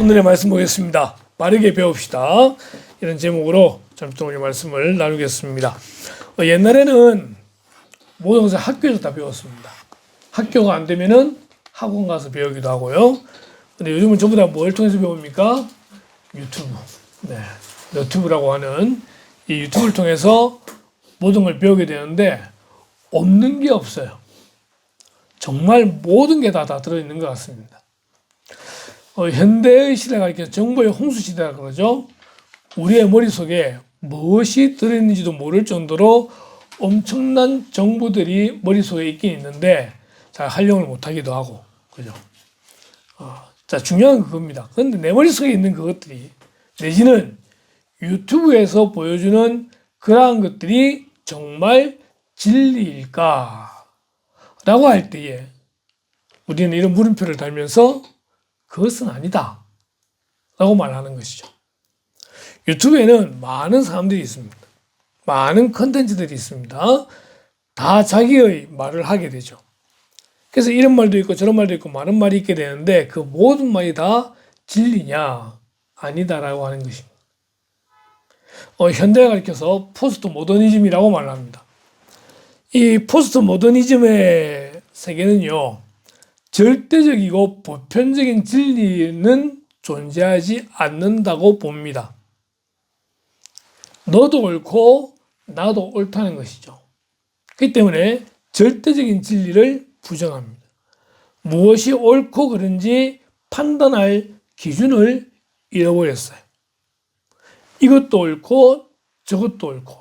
오늘의 말씀 보겠습니다. 빠르게 배웁시다. 이런 제목으로 오늘 말씀을 나누겠습니다. 옛날에는 모든 것을 학교에서 다 배웠습니다. 학교가 안 되면은 학원 가서 배우기도 하고요. 근데 요즘은 전부 다 뭘 통해서 배웁니까? 유튜브. 네. 유튜브라고 하는 이 유튜브를 통해서 모든 걸 배우게 되는데 없는 게 없어요. 정말 모든 게 다 들어있는 것 같습니다. 현대의 시대가 이렇게 정보의 홍수 시대라 그러죠. 우리의 머릿속에 무엇이 들어있는지도 모를 정도로 엄청난 정보들이 머릿속에 있긴 있는데 잘 활용을 못하기도 하고, 그죠? 자, 중요한 그겁니다. 그런데 내 머릿속에 있는 그것들이 내지는 유튜브에서 보여주는 그러한 것들이 정말 진리일까? 라고 할 때에 우리는 이런 물음표를 달면서 그것은 아니다 라고 말하는 것이죠. 유튜브에는 많은 사람들이 있습니다. 많은 컨텐츠들이 있습니다. 다 자기의 말을 하게 되죠. 그래서 이런 말도 있고 저런 말도 있고 많은 말이 있게 되는데 그 모든 말이 다 진리냐? 아니다라고 하는 것입니다. 현대가 가르쳐서 포스트 모더니즘이라고 말합니다. 이 포스트 모더니즘의 세계는요, 절대적이고 보편적인 진리는 존재하지 않는다고 봅니다. 너도 옳고 나도 옳다는 것이죠. 그렇기 때문에 절대적인 진리를 부정합니다. 무엇이 옳고 그른지 판단할 기준을 잃어버렸어요. 이것도 옳고 저것도 옳고.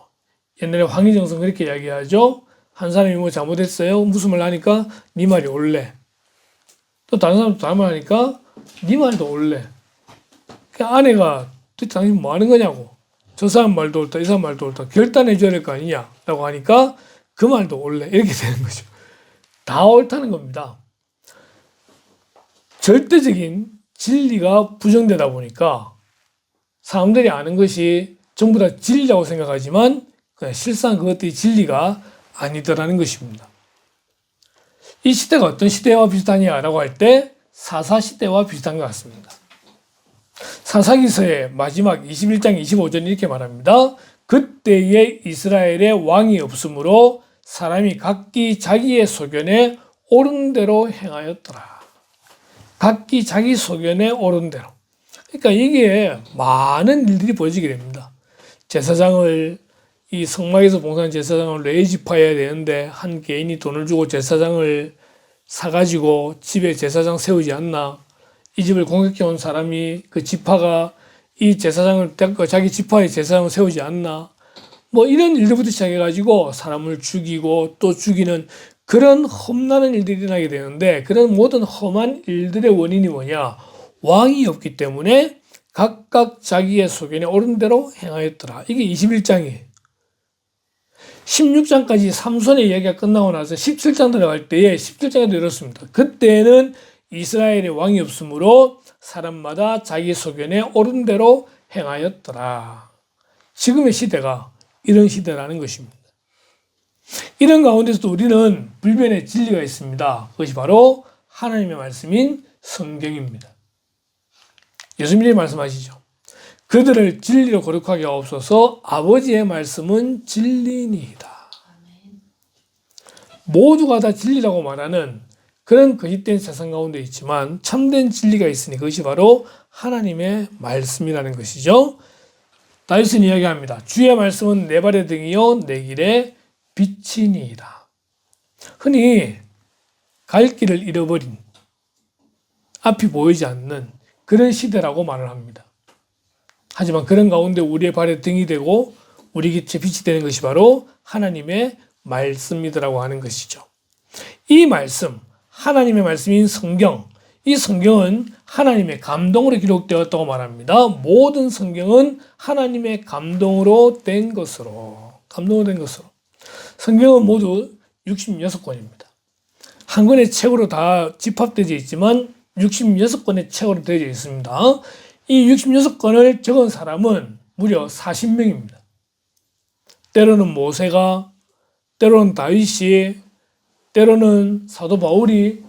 옛날에 황희정선 그렇게 이야기하죠. 한 사람이 뭐 잘못했어요. 무슨 말 하니까 네 말이 옳래. 또 다른 사람도 다른 말 하니까 네 말도 옳래. 그러니까 아내가 도대체 당신 뭐 하는 거냐고. 저 사람 말도 옳다, 이 사람 말도 옳다. 결단해 줘야 될 거 아니냐 라고 하니까 그 말도 옳래. 이렇게 되는 거죠. 다 옳다는 겁니다. 절대적인 진리가 부정되다 보니까 사람들이 아는 것이 전부 다 진리라고 생각하지만 그냥 실상 그것들이 진리가 아니더라는 것입니다. 이 시대가 어떤 시대와 비슷하냐라고 할 때 사사시대와 비슷한 것 같습니다. 사사기서의 마지막 21장 25절이 이렇게 말합니다. 그때에 이스라엘에 왕이 없으므로 사람이 각기 자기의 소견에 옳은 대로 행하였더라. 각기 자기 소견에 옳은 대로. 그러니까 이게 많은 일들이 벌어지게 됩니다. 제사장을 이 성막에서 봉사하는 제사장을 레위지파해야 되는데 한 개인이 돈을 주고 제사장을 사가지고 집에 제사장 세우지 않나. 이 집을 공격해온 사람이 그 지파가 이 제사장을 자기 지파의 제사장을 세우지 않나. 뭐 이런 일들부터 시작해가지고 사람을 죽이고 또 죽이는 그런 험난한 일들이 일어나게 되는데 그런 모든 험한 일들의 원인이 뭐냐. 왕이 없기 때문에 각각 자기의 소견에 옳은 대로 행하였더라. 이게 21장이에요. 16장까지 삼손의 이야기가 끝나고 나서 17장 들어갈 때에 17장에도 이렇습니다. 그때는 이스라엘의 왕이 없으므로 사람마다 자기 소견에 옳은 대로 행하였더라. 지금의 시대가 이런 시대라는 것입니다. 이런 가운데서도 우리는 불변의 진리가 있습니다. 그것이 바로 하나님의 말씀인 성경입니다. 예수님이 말씀하시죠. 그들을 진리로 거룩하게 하옵소서. 아버지의 말씀은 진리니이다. 모두가 다 진리라고 말하는 그런 거짓된 세상 가운데 있지만 참된 진리가 있으니 그것이 바로 하나님의 말씀이라는 것이죠. 다윗은 이야기합니다. 주의 말씀은 내 발의 등이요 내 길의 빛이니이다. 흔히 갈 길을 잃어버린 앞이 보이지 않는 그런 시대라고 말을 합니다. 하지만 그런 가운데 우리의 발에 등이 되고 우리 곁에 빛이 되는 것이 바로 하나님의 말씀이라고 하는 것이죠. 이 말씀, 하나님의 말씀인 성경, 이 성경은 하나님의 감동으로 기록되었다고 말합니다. 모든 성경은 하나님의 감동으로 된 것으로. 성경은 모두 66권입니다. 한 권의 책으로 다 집합되어 있지만 66권의 책으로 되어 있습니다. 이 66권을 적은 사람은 무려 40명입니다. 때로는 모세가, 때로는 다윗이, 때로는 사도 바울이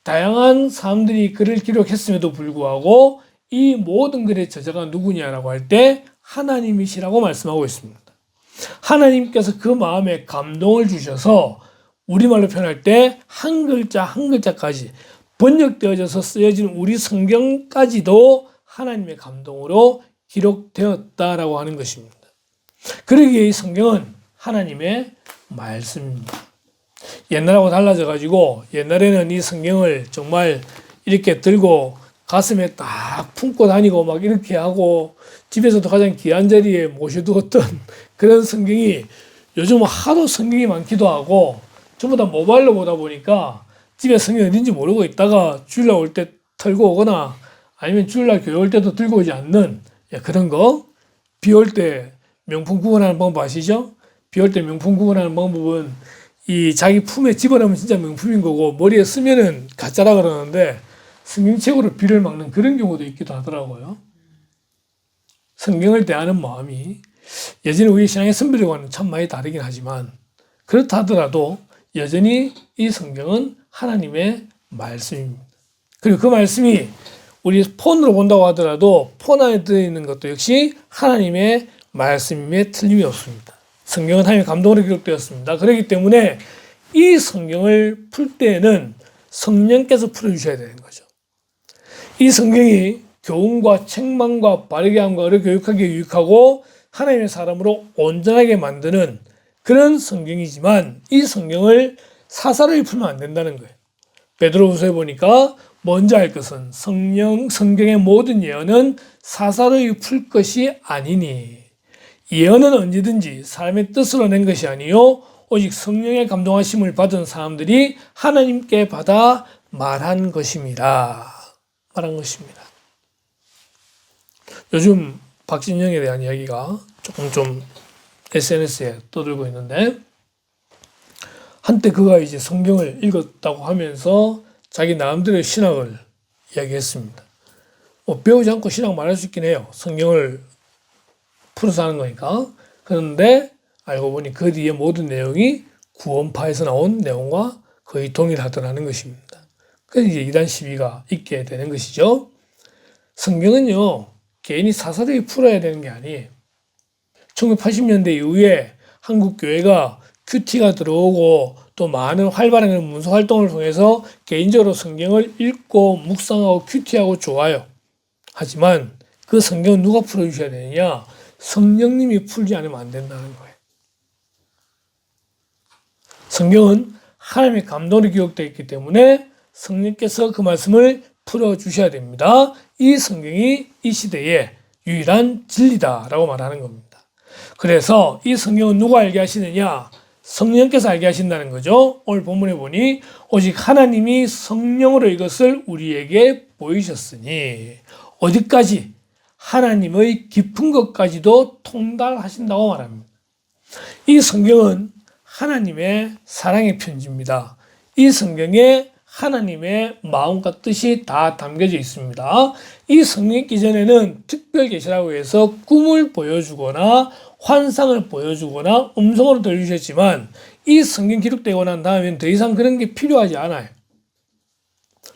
다양한 사람들이 글을 기록했음에도 불구하고 이 모든 글의 저자가 누구냐라고 할 때 하나님이시라고 말씀하고 있습니다. 하나님께서 그 마음에 감동을 주셔서 우리말로 표현할 때 한 글자 한 글자까지 번역되어져서 쓰여진 우리 성경까지도 하나님의 감동으로 기록되었다라고 하는 것입니다. 그러기에 이 성경은 하나님의 말씀입니다. 옛날하고 달라져가지고 옛날에는 이 성경을 정말 이렇게 들고 가슴에 딱 품고 다니고 막 이렇게 하고 집에서도 가장 귀한 자리에 모셔두었던 그런 성경이 요즘은 하도 성경이 많기도 하고 전부 다 모바일로 보다 보니까 집에 성경이 어딘지 모르고 있다가 주일날 올 때 털고 오거나 아니면 주일날 교회 올 때도 들고 오지 않는 그런 거. 비 올 때 명품 구분하는 방법 아시죠? 비 올 때 명품 구분하는 방법은 이 자기 품에 집어넣으면 진짜 명품인 거고 머리에 쓰면은 가짜라 그러는데 성경책으로 비를 막는 그런 경우도 있기도 하더라고요. 성경을 대하는 마음이 여전히 우리 신앙의 선배들과는 참 많이 다르긴 하지만 그렇다 하더라도 여전히 이 성경은 하나님의 말씀입니다. 그리고 그 말씀이 우리 폰으로 본다고 하더라도 폰 안에 들어있는 것도 역시 하나님의 말씀임에 틀림이 없습니다. 성경은 하나님의 감동으로 기록되었습니다. 그렇기 때문에 이 성경을 풀 때에는 성령께서 풀어주셔야 되는 거죠. 이 성경이 교훈과 책망과 바르게 함과 어려 교육하기에 유익하고 하나님의 사람으로 온전하게 만드는 그런 성경이지만 이 성경을 사사로이 풀면 안 된다는 거예요. 베드로후서에 보니까 먼저 할 것은 성경의 모든 예언은 사사로이 풀 것이 아니니 예언은 언제든지 사람의 뜻으로 낸 것이 아니요 오직 성령의 감동하심을 받은 사람들이 하나님께 받아 말한 것입니다. 요즘 박진영에 대한 이야기가 조금 좀 SNS에 떠들고 있는데 한때 그가 이제 성경을 읽었다고 하면서 자기 나름대로의 신학을 이야기했습니다. 배우지 않고 신학 말할 수 있긴 해요. 성경을 풀어서 하는 거니까. 그런데 알고 보니 그 뒤에 모든 내용이 구원파에서 나온 내용과 거의 동일하더라는 것입니다. 그래서 이제 이단 시비가 있게 되는 것이죠. 성경은요, 개인이 사사로이 풀어야 되는 게 아니에요. 1980년대 이후에 한국 교회가 큐티가 들어오고 또 많은 활발한 문서 활동을 통해서 개인적으로 성경을 읽고 묵상하고 큐티하고 좋아요. 하지만 그 성경은 누가 풀어주셔야 되느냐? 성령님이 풀지 않으면 안 된다는 거예요. 성경은 하나님의 감동으로 기록되어 있기 때문에 성령께서 그 말씀을 풀어주셔야 됩니다. 이 성경이 이 시대의 유일한 진리다라고 말하는 겁니다. 그래서 이 성경은 누가 알게 하시느냐? 성령께서 알게 하신다는 거죠. 오늘 본문에 보니 오직 하나님이 성령으로 이것을 우리에게 보이셨으니 어디까지? 하나님의 깊은 것까지도 통달하신다고 말합니다. 이 성경은 하나님의 사랑의 편지입니다. 이 성경에 하나님의 마음과 뜻이 다 담겨져 있습니다. 이 성경 읽기 전에는 특별 계시라고 해서 꿈을 보여주거나 환상을 보여주거나 음성으로 들려주셨지만 이 성경 기록되고 난 다음엔 더 이상 그런 게 필요하지 않아요.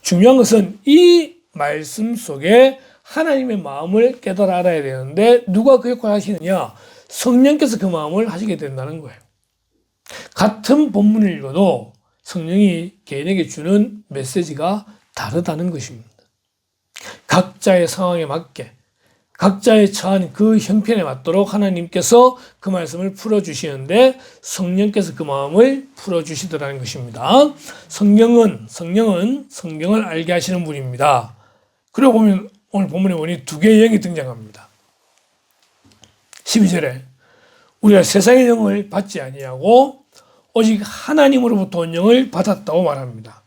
중요한 것은 이 말씀 속에 하나님의 마음을 깨달아 알아야 되는데 누가 그 역할을 하시느냐? 성령께서 그 마음을 하시게 된다는 거예요. 같은 본문을 읽어도 성령이 개인에게 주는 메시지가 다르다는 것입니다. 각자의 상황에 맞게 각자의 처한 그 형편에 맞도록 하나님께서 그 말씀을 풀어주시는데 성령께서 그 마음을 풀어주시더라는 것입니다. 성령은 성경을 알게 하시는 분입니다. 그러고 보면 오늘 본문에 보니 두 개의 영이 등장합니다. 12절에 우리가 세상의 영을 받지 아니하고 오직 하나님으로부터 온 영을 받았다고 말합니다.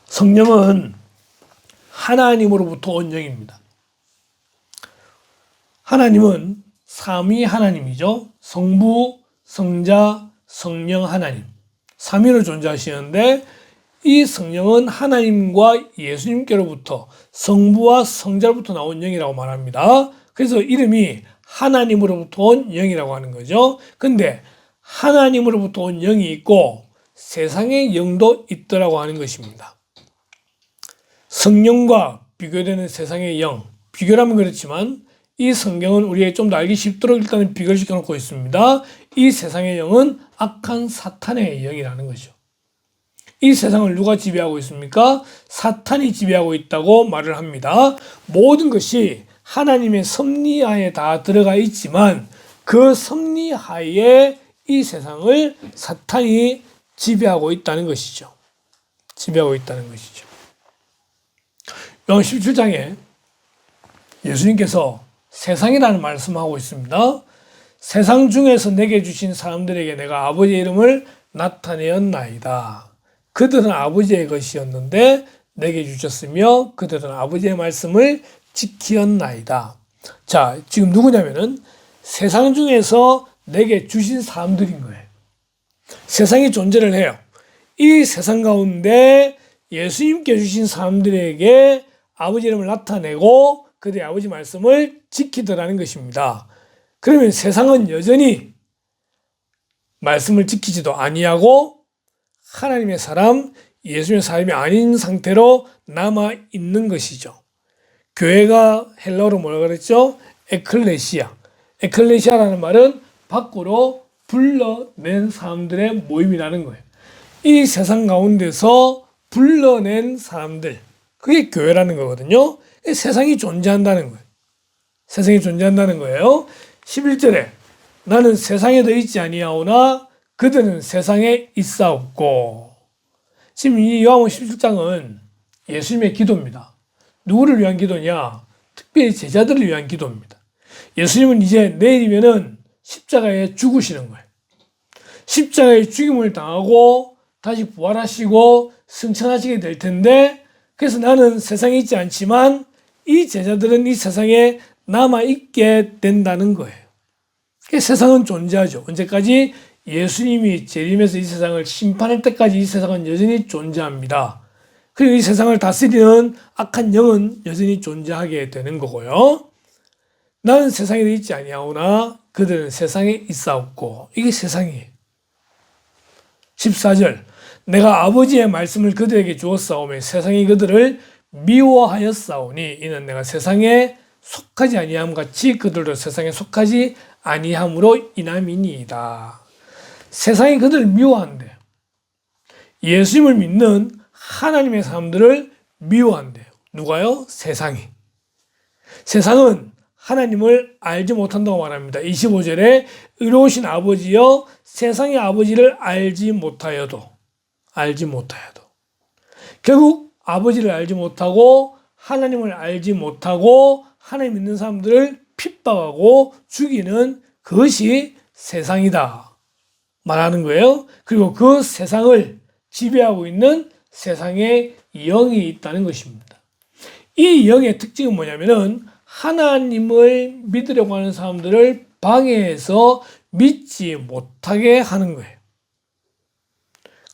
성령은 하나님으로부터 온 영입니다. 하나님은 삼위 하나님이죠. 성부, 성자, 성령 하나님. 삼위로 존재하시는데 이 성령은 하나님과 예수님께로부터 성부와 성자로부터 나온 영이라고 말합니다. 그래서 이름이 하나님으로부터 온 영이라고 하는 거죠. 근데 하나님으로부터 온 영이 있고 세상의 영도 있더라고 하는 것입니다. 성령과 비교되는 세상의 영, 비교라면 그렇지만 이 성경은 우리에게 좀 더 알기 쉽도록 일단은 비교를 시켜놓고 있습니다. 이 세상의 영은 악한 사탄의 영이라는 거죠. 이 세상을 누가 지배하고 있습니까? 사탄이 지배하고 있다고 말을 합니다. 모든 것이 하나님의 섭리하에 다 들어가 있지만 그 섭리하에 이 세상을 사탄이 지배하고 있다는 것이죠. 지배하고 있다는 것이죠. 요한 17장에 예수님께서 세상이라는 말씀하고 있습니다. 세상 중에서 내게 주신 사람들에게 내가 아버지의 이름을 나타내었나이다. 그들은 아버지의 것이었는데 내게 주셨으며 그들은 아버지의 말씀을 지키었나이다. 자, 지금 누구냐면은 세상 중에서 내게 주신 사람들인 거예요. 세상이 존재를 해요. 이 세상 가운데 예수님께 주신 사람들에게 아버지 이름을 나타내고 그들의 아버지 말씀을 지키더라는 것입니다. 그러면 세상은 여전히 말씀을 지키지도 아니하고 하나님의 사람, 예수님의 사람이 아닌 상태로 남아 있는 것이죠. 교회가 헬라어로 뭐라 그랬죠? 에클레시아. 에클레시아라는 말은 밖으로 불러낸 사람들의 모임이라는 거예요. 이 세상 가운데서 불러낸 사람들, 그게 교회라는 거거든요. 세상이 존재한다는 거예요. 세상이 존재한다는 거예요. 11절에 나는 세상에도 있지 아니하오나 그들은 세상에 있사옵고. 지금 이 요한복음 17장은 예수님의 기도입니다. 누구를 위한 기도냐? 특별히 제자들을 위한 기도입니다. 예수님은 이제 내일이면은 십자가에 죽으시는 거예요. 십자가에 죽임을 당하고 다시 부활하시고 승천하시게 될 텐데, 그래서 나는 세상에 있지 않지만 이 제자들은 이 세상에 남아있게 된다는 거예요. 세상은 존재하죠. 언제까지? 예수님이 재림해서 이 세상을 심판할 때까지 이 세상은 여전히 존재합니다. 그리고 이 세상을 다스리는 악한 영은 여전히 존재하게 되는 거고요. 나는 세상에 있지 아니하오나 그들은 세상에 있사옵고. 이게 세상이에요. 14절 내가 아버지의 말씀을 그들에게 주었사오며 세상이 그들을 미워하였사오니 이는 내가 세상에 속하지 아니함 같이 그들도 세상에 속하지 아니함으로 인함이니이다. 세상이 그들을 미워한대요. 예수님을 믿는 하나님의 사람들을 미워한대요. 누가요? 세상이. 세상은 하나님을 알지 못한다고 말합니다. 25절에 의로우신 아버지여 세상의 아버지를 알지 못하여도 결국 아버지를 알지 못하고 하나님을 알지 못하고 하나님 믿는 사람들을 핍박하고 죽이는 그것이 세상이다 말하는 거예요. 그리고 그 세상을 지배하고 있는 세상에 영이 있다는 것입니다. 이 영의 특징은 뭐냐면은 하나님을 믿으려고 하는 사람들을 방해해서 믿지 못하게 하는 거예요.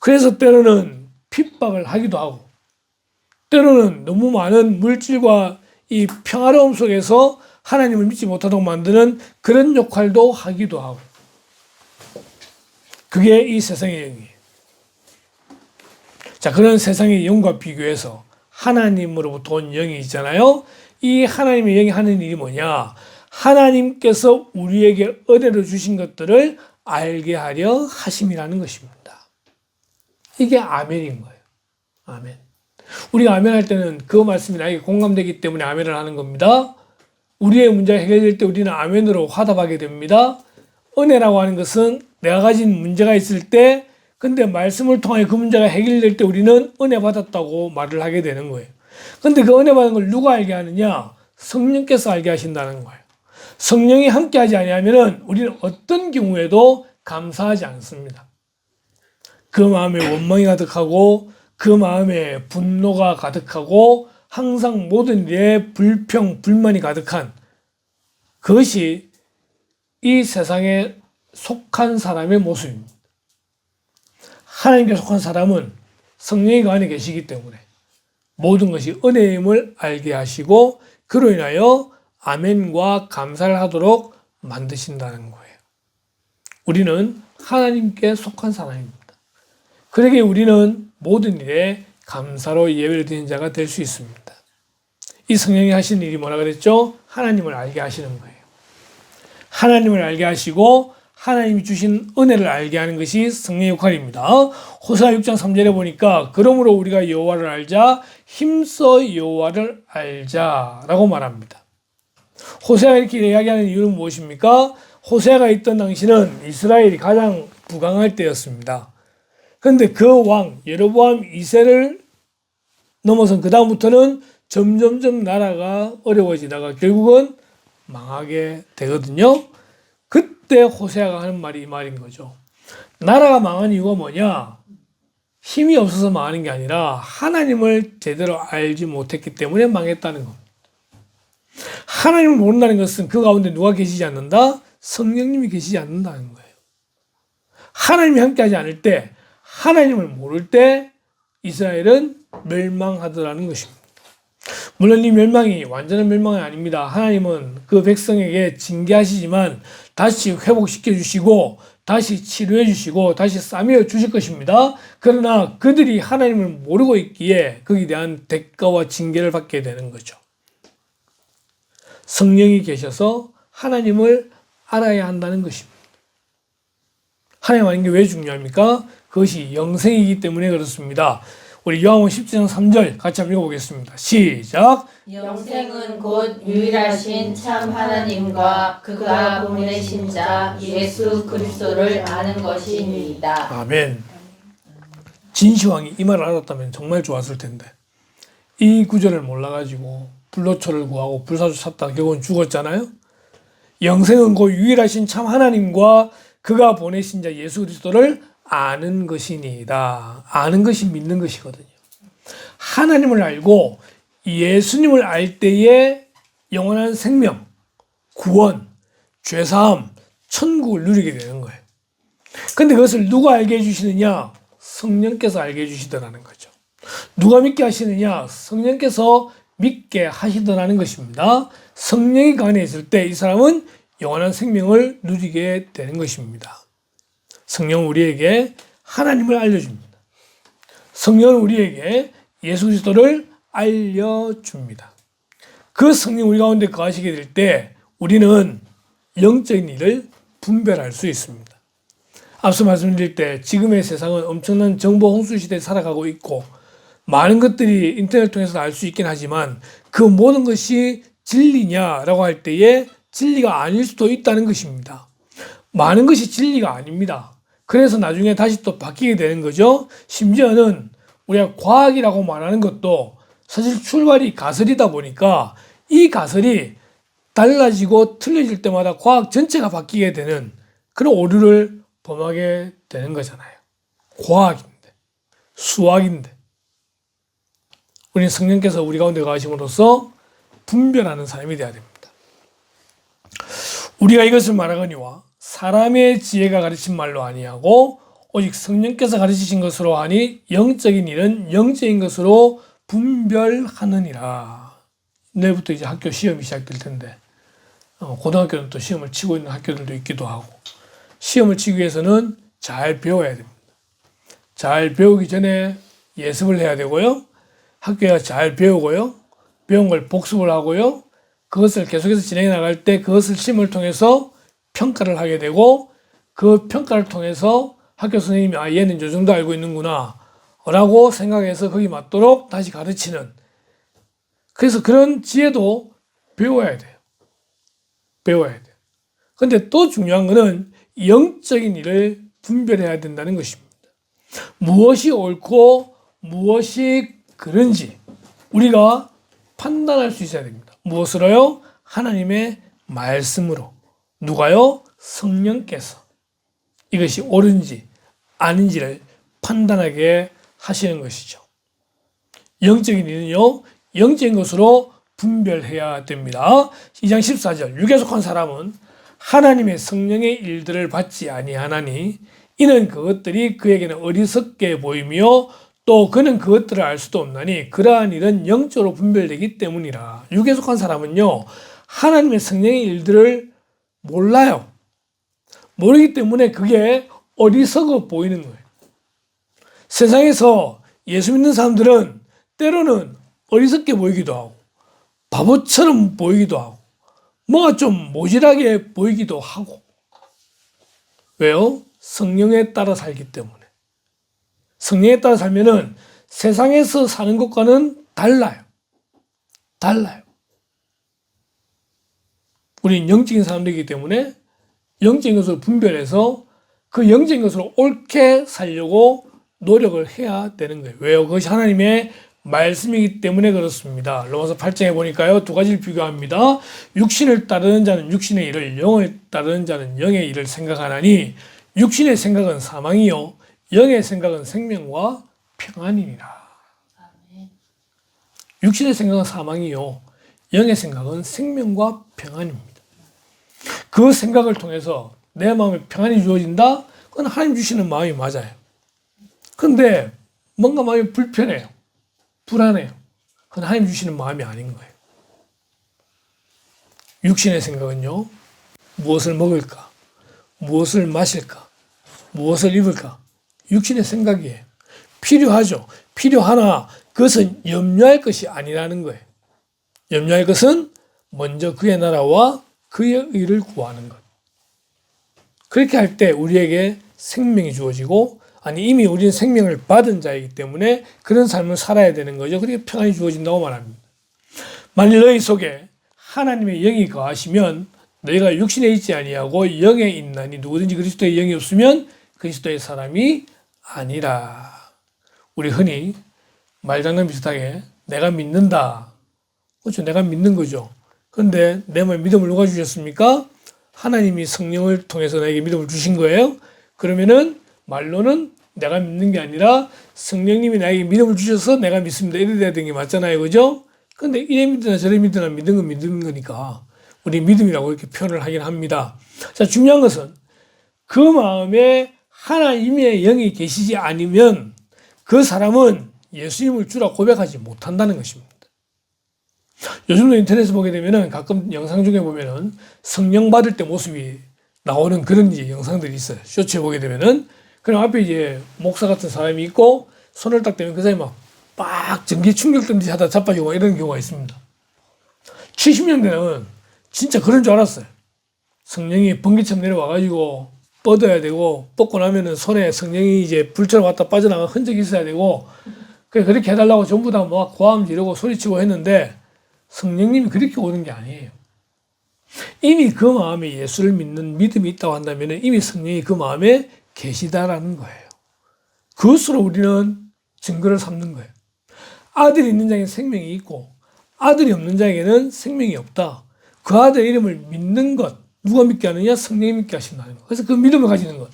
그래서 때로는 핍박을 하기도 하고 때로는 너무 많은 물질과 이 평화로움 속에서 하나님을 믿지 못하도록 만드는 그런 역할도 하기도 하고, 그게 이 세상의 영이에요. 자, 그런 세상의 영과 비교해서 하나님으로부터 온 영이 있잖아요. 이 하나님의 영이 하는 일이 뭐냐? 하나님께서 우리에게 은혜로 주신 것들을 알게 하려 하심이라는 것입니다. 이게 아멘인 거예요. 아멘. 우리가 아멘 할 때는 그 말씀이 나에게 공감되기 때문에 아멘을 하는 겁니다. 우리의 문제가 해결될 때 우리는 아멘으로 화답하게 됩니다. 은혜라고 하는 것은 내가 가진 문제가 있을 때 근데 말씀을 통해 그 문제가 해결될 때 우리는 은혜 받았다고 말을 하게 되는 거예요. 근데 그 은혜 받은 걸 누가 알게 하느냐? 성령께서 알게 하신다는 거예요. 성령이 함께 하지 아니하면 우리는 어떤 경우에도 감사하지 않습니다. 그 마음에 원망이 가득하고 그 마음에 분노가 가득하고 항상 모든 일에 불평, 불만이 가득한 그것이 이 세상에 속한 사람의 모습입니다. 하나님께 속한 사람은 성령이 그 안에 계시기 때문에 모든 것이 은혜임을 알게 하시고 그로 인하여 아멘과 감사를 하도록 만드신다는 거예요. 우리는 하나님께 속한 사람입니다. 그러기에 우리는 모든 일에 감사로 예배를 드리는 자가 될 수 있습니다. 이 성령이 하시는 일이 뭐라 그랬죠? 하나님을 알게 하시는 거예요. 하나님을 알게 하시고 하나님이 주신 은혜를 알게 하는 것이 성령의 역할입니다. 호세아 6장 3절에 보니까 그러므로 우리가 여호와를 알자 힘써 여호와를 알자라고 말합니다. 호세아가 이렇게 이야기하는 이유는 무엇입니까? 호세아가 있던 당시는 이스라엘이 가장 부강할 때였습니다. 그런데 그 왕 여로보암 2세를 넘어선 그 다음부터는 점점점 나라가 어려워지다가 결국은 망하게 되거든요. 그때 호세아가 하는 말이 이 말인 거죠. 나라가 망한 이유가 뭐냐? 힘이 없어서 망하는 게 아니라 하나님을 제대로 알지 못했기 때문에 망했다는 겁니다. 하나님을 모른다는 것은 그 가운데 누가 계시지 않는다? 성령님이 계시지 않는다는 거예요. 하나님이 함께하지 않을 때, 하나님을 모를 때 이스라엘은 멸망하더라는 것입니다. 물론 이 멸망이 완전한 멸망이 아닙니다. 하나님은 그 백성에게 징계하시지만 다시 회복시켜 주시고 다시 치료해 주시고 다시 싸매어 주실 것입니다. 그러나 그들이 하나님을 모르고 있기에 거기에 대한 대가와 징계를 받게 되는 거죠. 성령이 계셔서 하나님을 알아야 한다는 것입니다. 하나님 아는 게 왜 중요합니까? 그것이 영생이기 때문에 그렇습니다. 우리 요한복음 10장 3절 같이 한번 읽어보겠습니다. 시작. 영생은 곧 유일하신 참 하나님과 그가 보내신 자 예수 그리스도를 아는 것이니이다. 아멘. 진시황이 이 말을 알았다면 정말 좋았을 텐데 이 구절을 몰라가지고 불로초를 구하고 불사조 찾다가 결국은 죽었잖아요. 영생은 곧 유일하신 참 하나님과 그가 보내신 자 예수 그리스도를 아는 것이니이다. 아는 것이 믿는 것이거든요. 하나님을 알고 예수님을 알 때에 영원한 생명, 구원, 죄사함, 천국을 누리게 되는 거예요. 근데 그것을 누가 알게 해주시느냐? 성령께서 알게 해주시더라는 거죠. 누가 믿게 하시느냐? 성령께서 믿게 하시더라는 것입니다. 성령이 그 안에 있을 때 이 사람은 영원한 생명을 누리게 되는 것입니다. 성령은 우리에게 하나님을 알려줍니다. 성령은 우리에게 예수 그리스도를 알려줍니다. 그 성령 우리 가운데 거하시게 될 때 우리는 영적인 일을 분별할 수 있습니다. 앞서 말씀드릴 때 지금의 세상은 엄청난 정보 홍수 시대에 살아가고 있고 많은 것들이 인터넷을 통해서 알 수 있긴 하지만 그 모든 것이 진리냐라고 할 때에 진리가 아닐 수도 있다는 것입니다. 많은 것이 진리가 아닙니다. 그래서 나중에 다시 또 바뀌게 되는 거죠. 심지어는 우리가 과학이라고 말하는 것도 사실 출발이 가설이다 보니까 이 가설이 달라지고 틀려질 때마다 과학 전체가 바뀌게 되는 그런 오류를 범하게 되는 거잖아요. 과학인데, 수학인데. 우리는 성령께서 우리 가운데 가심으로써 분별하는 사람이 되어야 됩니다. 우리가 이것을 말하거니와 사람의 지혜가 가르친 말로 아니하고 오직 성령께서 가르치신 것으로 하니 영적인 일은 영적인 것으로 분별하느니라. 내일부터 이제 학교 시험이 시작될 텐데 고등학교는 또 시험을 치고 있는 학교들도 있기도 하고 시험을 치기 위해서는 잘 배워야 됩니다. 잘 배우기 전에 예습을 해야 되고요. 학교에 잘 배우고요. 배운 걸 복습을 하고요. 그것을 계속해서 진행해 나갈 때 그것을 시험을 통해서 평가를 하게 되고 그 평가를 통해서 학교 선생님이 아 얘는 이 정도 알고 있는구나 라고 생각해서 거기 맞도록 다시 가르치는 그래서 그런 지혜도 배워야 돼요. 배워야 돼요. 근데 또 중요한 거는 영적인 일을 분별해야 된다는 것입니다. 무엇이 옳고 무엇이 그런지 우리가 판단할 수 있어야 됩니다. 무엇으로요? 하나님의 말씀으로. 누가요? 성령께서 이것이 옳은지 아닌지를 판단하게 하시는 것이죠. 영적인 일은요, 영적인 것으로 분별해야 됩니다. 2장 14절 육에 속한 사람은 하나님의 성령의 일들을 받지 아니하나니 이는 그것들이 그에게는 어리석게 보이며 또 그는 그것들을 알 수도 없나니 그러한 일은 영적으로 분별되기 때문이라. 육에 속한 사람은요, 하나님의 성령의 일들을 몰라요. 모르기 때문에 그게 어리석어 보이는 거예요. 세상에서 예수 믿는 사람들은 때로는 어리석게 보이기도 하고 바보처럼 보이기도 하고 뭐가 좀 모질하게 보이기도 하고. 왜요? 성령에 따라 살기 때문에. 성령에 따라 살면은 세상에서 사는 것과는 달라요. 달라요. 우리는 영적인 사람들이기 때문에 영적인 것을 분별해서 그 영적인 것으로 옳게 살려고 노력을 해야 되는 거예요. 왜요? 그것이 하나님의 말씀이기 때문에 그렇습니다. 로마서 8장에 보니까요, 두 가지를 비교합니다. 육신을 따르는 자는 육신의 일을, 영을 따르는 자는 영의 일을 생각하나니 육신의 생각은 사망이요 영의 생각은 생명과 평안이니라. 육신의 생각은 사망이요 영의 생각은 생명과 평안입니다. 그 생각을 통해서 내 마음에 평안이 주어진다? 그건 하나님 주시는 마음이 맞아요. 그런데 뭔가 마음이 불편해요. 불안해요. 그건 하나님 주시는 마음이 아닌 거예요. 육신의 생각은요, 무엇을 먹을까? 무엇을 마실까? 무엇을 입을까? 육신의 생각이에요. 필요하죠. 필요하나 그것은 염려할 것이 아니라는 거예요. 염려할 것은 먼저 그의 나라와 그의 의를 구하는 것. 그렇게 할 때 우리에게 생명이 주어지고, 아니 이미 우리는 생명을 받은 자이기 때문에 그런 삶을 살아야 되는 거죠. 그렇게 평안이 주어진다고 말합니다. 만일 너희 속에 하나님의 영이 거하시면 너희가 육신에 있지 아니하고 영에 있나니 누구든지 그리스도의 영이 없으면 그리스도의 사람이 아니라. 우리 흔히 말장난 비슷하게 내가 믿는다. 그렇죠. 내가 믿는 거죠. 그런데 내 마음에 믿음을 누가 주셨습니까? 하나님이 성령을 통해서 나에게 믿음을 주신 거예요. 그러면은 말로는 내가 믿는 게 아니라 성령님이 나에게 믿음을 주셔서 내가 믿습니다. 이래 돼야 되는 게 맞잖아요. 그죠? 근데 이래 믿으나 저래 믿으나 믿는 건 믿는 거니까 우리 믿음이라고 이렇게 표현을 하긴 합니다. 자, 중요한 것은 그 마음에 하나님의 영이 계시지 않으면 그 사람은 예수님을 주라 고백하지 못한다는 것입니다. 요즘도 인터넷에 보게 되면은 가끔 영상 중에 보면은 성령 받을 때 모습이 나오는 그런 이제 영상들이 있어요. 쇼츠에 보게 되면은. 그럼 앞에 이제 목사 같은 사람이 있고 손을 딱 대면 그 사람이 막 전기 충격 든지 하다 자빠지고 이런 경우가 있습니다. 70년대는 진짜 그런 줄 알았어요. 성령이 번개처럼 내려와가지고 뻗어야 되고 뻗고 나면은 손에 성령이 이제 불처럼 왔다 빠져나간 흔적이 있어야 되고 그렇게 해달라고 전부 다 막 고함 지르고 소리치고 했는데 성령님이 그렇게 오는 게 아니에요. 이미 그 마음에 예수를 믿는 믿음이 있다고 한다면 이미 성령이 그 마음에 계시다라는 거예요. 그것으로 우리는 증거를 삼는 거예요. 아들이 있는 자에게는 생명이 있고 아들이 없는 자에게는 생명이 없다. 그 아들 이름을 믿는 것, 누가 믿게 하느냐? 성령이 믿게 하신다는 것. 그래서 그 믿음을 가지는 것.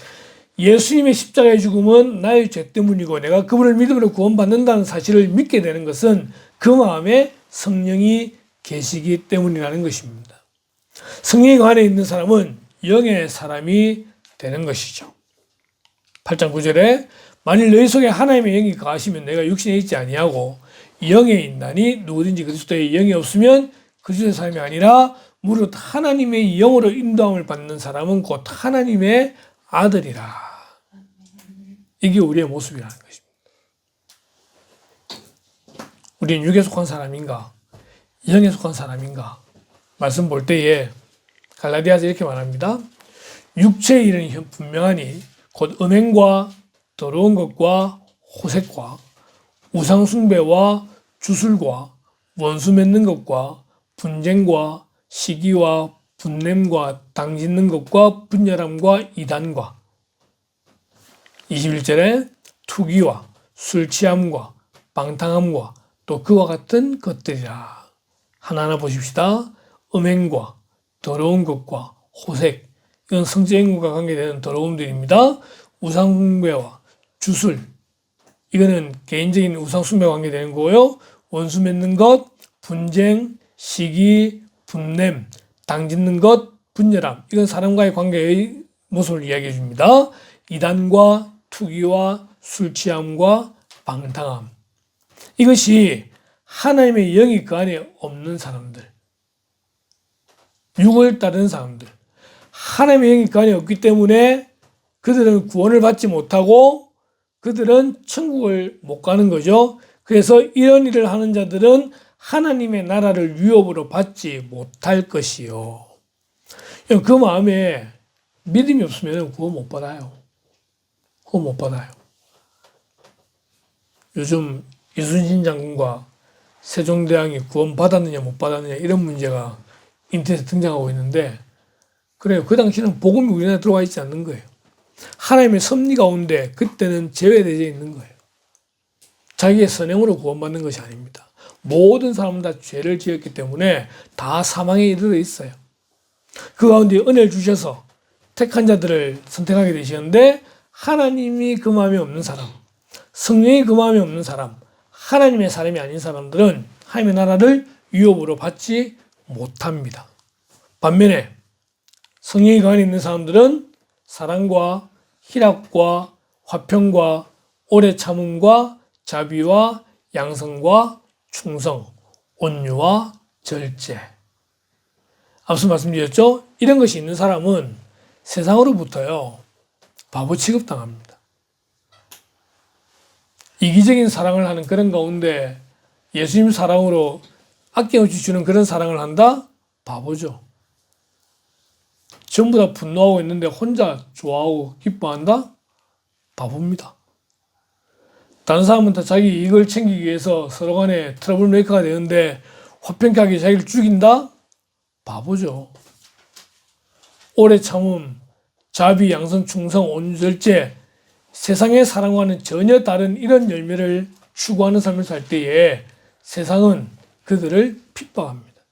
예수님의 십자가의 죽음은 나의 죄 때문이고 내가 그분을 믿음으로 구원받는다는 사실을 믿게 되는 것은 그 마음에 성령이 계시기 때문이라는 것입니다. 성령이 그 안에 있는 사람은 영의 사람이 되는 것이죠. 8장 9절에 만일 너희 속에 하나님의 영이 거하시면 내가 육신에 있지 아니하고 영에 있나니 누구든지 그리스도의 영이 없으면 그리스도의 사람이 아니라 무릇 하나님의 영으로 인도함을 받는 사람은 곧 하나님의 아들이라. 이게 우리의 모습이라는 것입니다. 우리는 육에 속한 사람인가 영에 속한 사람인가 말씀 볼 때에 갈라디아서 이렇게 말합니다. 육체의 일은 분명하니 곧 음행과 더러운 것과 호색과 우상숭배와 주술과 원수 맺는 것과 분쟁과 시기와 분냄과 당짓는 것과 분열함과 이단과 21절에 투기와 술취함과 방탕함과 또 그와 같은 것들이라. 하나하나 보십시다. 음행과 더러운 것과 호색, 이건 성적행위과 관계되는 더러움들입니다. 우상숭배와 주술, 이거는 개인적인 우상숭배와 관계되는 거고요. 원수 맺는 것, 분쟁, 시기, 분냄, 당짓는 것, 분열함, 이건 사람과의 관계의 모습을 이야기해 줍니다. 이단과 투기와 술취함과 방탕함, 이것이 하나님의 영이 그 안에 없는 사람들, 육을 따르는 사람들, 하나님의 영이 그 안에 없기 때문에 그들은 구원을 받지 못하고 그들은 천국을 못 가는 거죠. 그래서 이런 일을 하는 자들은 하나님의 나라를 위협으로 받지 못할 것이요. 그 마음에 믿음이 없으면 구원 못 받아요. 구원 못 받아요. 요즘 이순신 장군과 세종대왕이 구원 받았느냐 못 받았느냐 이런 문제가 인터넷에 등장하고 있는데, 그래요. 그 당시는 복음이 우리나라에 들어와 있지 않는 거예요. 하나님의 섭리 가운데 그때는 제외되어 있는 거예요. 자기의 선행으로 구원받는 것이 아닙니다. 모든 사람은 다 죄를 지었기 때문에 다 사망에 이르러 있어요. 그 가운데 은혜를 주셔서 택한 자들을 선택하게 되시는데, 하나님이 그 마음이 없는 사람, 성령이 그 마음이 없는 사람, 하나님의 사람이 아닌 사람들은 하나님의 나라를 위협으로 받지 못합니다. 반면에 성령이 그 안에 있는 사람들은 사랑과 희락과 화평과 오래 참음과 자비와 양성과 충성, 온유와 절제. 앞서 말씀드렸죠? 이런 것이 있는 사람은 세상으로부터요, 바보 취급당합니다. 이기적인 사랑을 하는 그런 가운데 예수님 사랑으로 아낌없이 주는 그런 사랑을 한다? 바보죠. 전부 다 분노하고 있는데 혼자 좋아하고 기뻐한다? 바보입니다. 다른 사람은 다 자기 이익을 챙기기 위해서 서로 간에 트러블 메이커가 되는데 화평케 하기 자기를 죽인다? 바보죠. 오래 참음, 자비, 양선, 충성, 온유, 절제, 세상의 사랑과는 전혀 다른 이런 열매를 추구하는 삶을 살 때에 세상은 그들을 핍박합니다.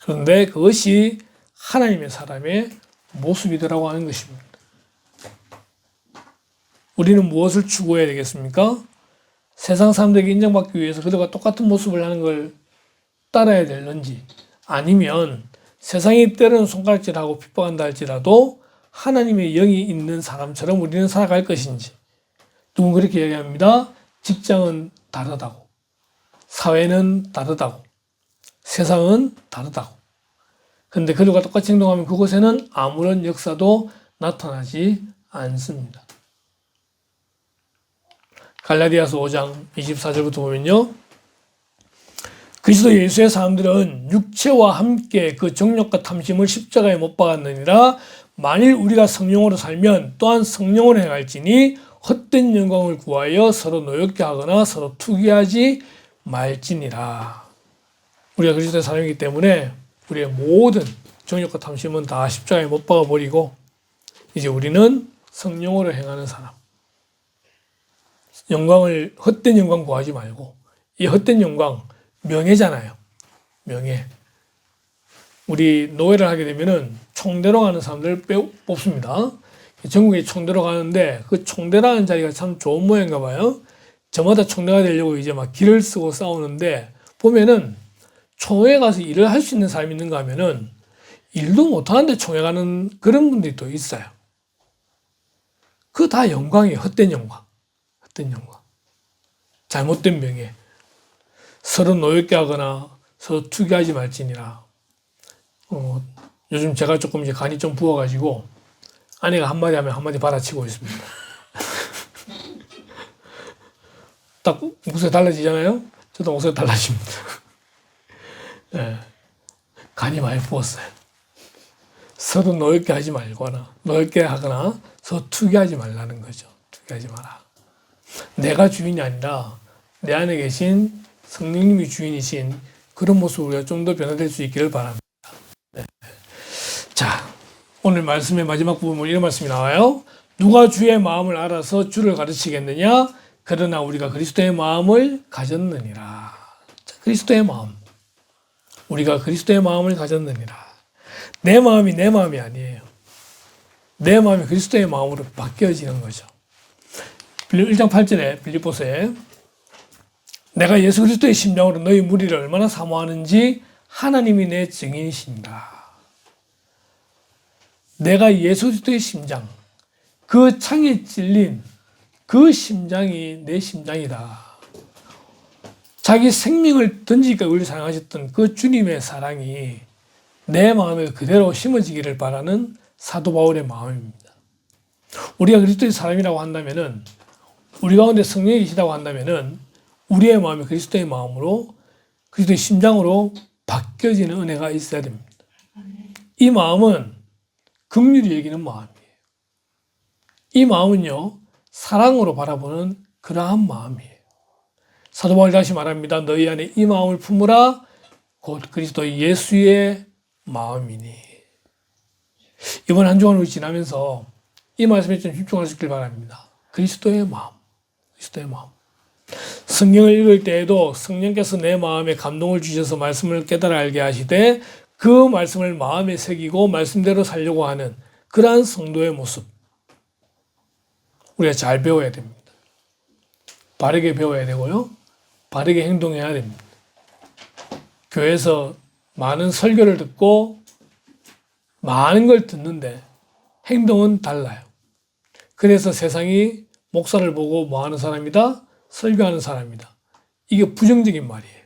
그런데 그것이 하나님의 사람의 모습이더라고 하는 것입니다. 우리는 무엇을 추구해야 되겠습니까? 세상 사람들에게 인정받기 위해서 그들과 똑같은 모습을 하는 걸 따라야 되는지, 아니면 세상이 때로는 손가락질하고 핍박한다 할지라도 하나님의 영이 있는 사람처럼 우리는 살아갈 것인지. 누군 그렇게 얘기합니다. 직장은 다르다고, 사회는 다르다고, 세상은 다르다고. 그런데 그들과 똑같이 행동하면 그곳에는 아무런 역사도 나타나지 않습니다. 갈라디아서 5장 24절부터 보면요, 그리스도 예수의 사람들은 육체와 함께 그 정욕과 탐심을 십자가에 못 박았느니라. 만일 우리가 성령으로 살면 또한 성령으로 행할지니 헛된 영광을 구하여 서로 노엽게 하거나 서로 투기하지 말지니라. 우리가 그리스도의 사람이기 때문에 우리의 모든 정욕과 탐심은 다 십자가에 못 박아버리고 이제 우리는 성령으로 행하는 사람, 영광을, 헛된 영광 구하지 말고, 이 헛된 영광 명예잖아요. 명예. 우리 노예를 하게 되면은 총대로 가는 사람들을 뽑습니다. 전국에 총대로 가는데 그 총대라는 자리가 참 좋은 모양인가 봐요. 저마다 총대가 되려고 이제 막 길을 쓰고 싸우는데, 보면은 총회 가서 일을 할 수 있는 사람이 있는가 하면은 일도 못하는데 총회 가는 그런 분들이 또 있어요. 그거 다 영광이에요. 헛된 영광. 헛된 영광. 잘못된 명예. 서로 노엽게 하거나 서로 투기하지 말지니라. 요즘 제가 조금 이제 간이 좀 부어가지고 아내가 한마디 하면 한마디 받아치고 있습니다. 딱 목소리 달라지잖아요? 저도 목소리 달라집니다. 네. 간이 많이 부었어요. 서로 노엽게 하지 말거나, 노엽게 하거나 서로 투기하지 말라는 거죠. 투기하지 마라. 내가 주인이 아니라 내 안에 계신 성령님이 주인이신 그런 모습으로 우리가 좀 더 변화될 수 있기를 바랍니다. 네. 자, 오늘 말씀의 마지막 부분 이런 말씀이 나와요. 누가 주의 마음을 알아서 주를 가르치겠느냐? 그러나 우리가 그리스도의 마음을 가졌느니라. 자, 그리스도의 마음. 우리가 그리스도의 마음을 가졌느니라. 내 마음이 내 마음이 아니에요. 내 마음이 그리스도의 마음으로 바뀌어지는 거죠. 1장 8절에 빌립보서에 내가 예수 그리스도의 심장으로 너희 무리를 얼마나 사모하는지 하나님이 내 증인이신다. 내가 예수 그리스도의 심장, 그 창에 찔린 그 심장이 내 심장이다. 자기 생명을 던지기까지 우리를 사랑하셨던 그 주님의 사랑이 내 마음에 그대로 심어지기를 바라는 사도 바울의 마음입니다. 우리가 그리스도의 사람이라고 한다면은 우리 가운데 성령이 계시다고 한다면은 우리의 마음이 그리스도의 마음으로 그리스도의 심장으로 바뀌어지는 은혜가 있어야 됩니다. 이 마음은 긍휼히 여기는 마음이에요. 이 마음은요, 사랑으로 바라보는 그러한 마음이에요. 사도 바울이 다시 말합니다. 너희 안에 이 마음을 품으라 곧 그리스도 예수의 마음이니. 이번 한 주간을 지나면서 이 말씀에 좀 집중할 수 있길 바랍니다. 그리스도의 마음, 그리스도의 마음. 성경을 읽을 때에도 성령께서 내 마음에 감동을 주셔서 말씀을 깨달아 알게 하시되 그 말씀을 마음에 새기고 말씀대로 살려고 하는 그러한 성도의 모습, 우리가 잘 배워야 됩니다. 바르게 배워야 되고요, 바르게 행동해야 됩니다. 교회에서 많은 설교를 듣고 많은 걸 듣는데 행동은 달라요. 그래서 세상이 목사를 보고 뭐 하는 사람이다? 설교하는 사람이다. 이게 부정적인 말이에요.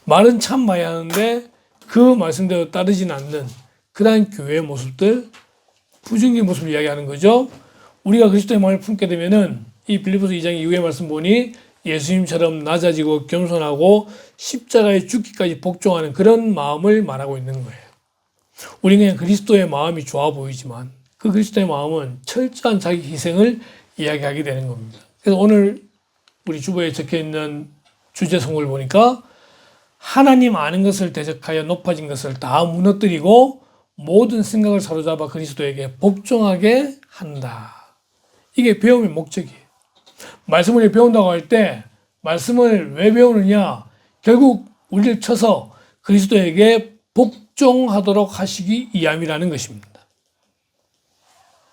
말은 참 많이 하는데 그 말씀대로 따르지는 않는 그러한 교회의 모습들, 부정적인 모습을 이야기하는 거죠. 우리가 그리스도의 마음을 품게 되면은 이 빌립보서 2장 이후의 말씀 보니 예수님처럼 낮아지고 겸손하고 십자가에 죽기까지 복종하는 그런 마음을 말하고 있는 거예요. 우리는 그냥 그리스도의 마음이 좋아 보이지만 그 그리스도의 마음은 철저한 자기 희생을 이야기하게 되는 겁니다. 그래서 오늘 우리 주보에 적혀있는 주제 성구를 보니까 하나님 아는 것을 대적하여 높아진 것을 다 무너뜨리고 모든 생각을 사로잡아 그리스도에게 복종하게 한다. 이게 배움의 목적이에요. 말씀을 배운다고 할 때 말씀을 왜 배우느냐? 결국 우리를 쳐서 그리스도에게 복종하도록 하시기 위함이라는 것입니다.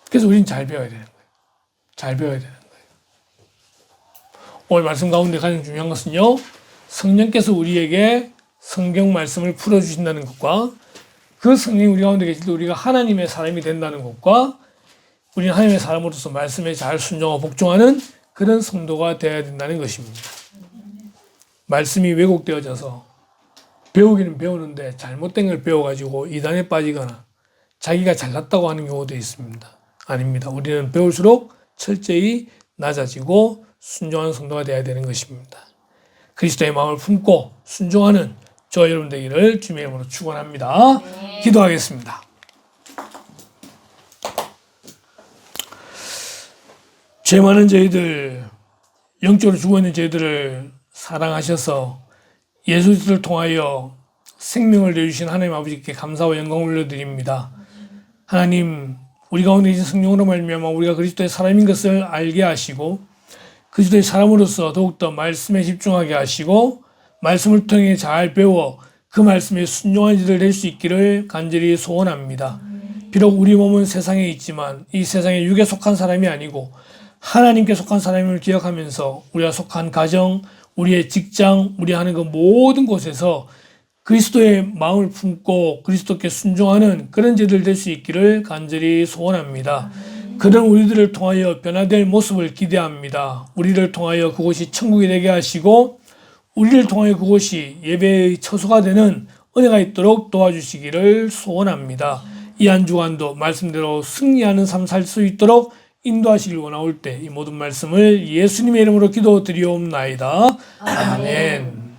그래서 우리는 잘 배워야 되는 거예요. 잘 배워야 되는 거예요. 오늘 말씀 가운데 가장 중요한 것은요, 성령께서 우리에게 성경 말씀을 풀어주신다는 것과 그 성령이 우리 가운데 계실 때 우리가 하나님의 사람이 된다는 것과 우리는 하나님의 사람으로서 말씀에 잘 순종하고 복종하는 그런 성도가 되어야 된다는 것입니다. 말씀이 왜곡되어져서 배우기는 배우는데 잘못된 걸 배워가지고 이단에 빠지거나 자기가 잘났다고 하는 경우도 있습니다. 아닙니다. 우리는 배울수록 철저히 낮아지고 순종하는 성도가 되어야 되는 것입니다. 그리스도의 마음을 품고 순종하는 저와 여러분 되기를 주님의 이름으로 축원합니다. 기도하겠습니다. 죄 많은 저희들, 영적으로 죽어있는 저희들을 사랑하셔서 예수 그리스도를 통하여 생명을 내주신 하나님 아버지께 감사와 영광을 올려드립니다. 하나님, 우리 가운데 계신 성령으로 말미암아 우리가 그리스도의 사람인 것을 알게 하시고 그리스도의 사람으로서 더욱더 말씀에 집중하게 하시고 말씀을 통해 잘 배워 그 말씀에 순종한 이들 될 수 있기를 간절히 소원합니다. 비록 우리 몸은 세상에 있지만 이 세상에 육에 속한 사람이 아니고 하나님께 속한 사람임을 기억하면서 우리가 속한 가정, 우리의 직장, 우리 하는 그 모든 곳에서 그리스도의 마음을 품고 그리스도께 순종하는 그런 제들 될 수 있기를 간절히 소원합니다. 그런 우리들을 통하여 변화될 모습을 기대합니다. 우리를 통하여 그곳이 천국이 되게 하시고 우리를 통하여 그곳이 예배의 처소가 되는 은혜가 있도록 도와주시기를 소원합니다. 이 한 주간도 말씀대로 승리하는 삶 살 수 있도록 인도하시길 원하올 때 이 모든 말씀을 예수님의 이름으로 기도드리옵나이다. 아멘.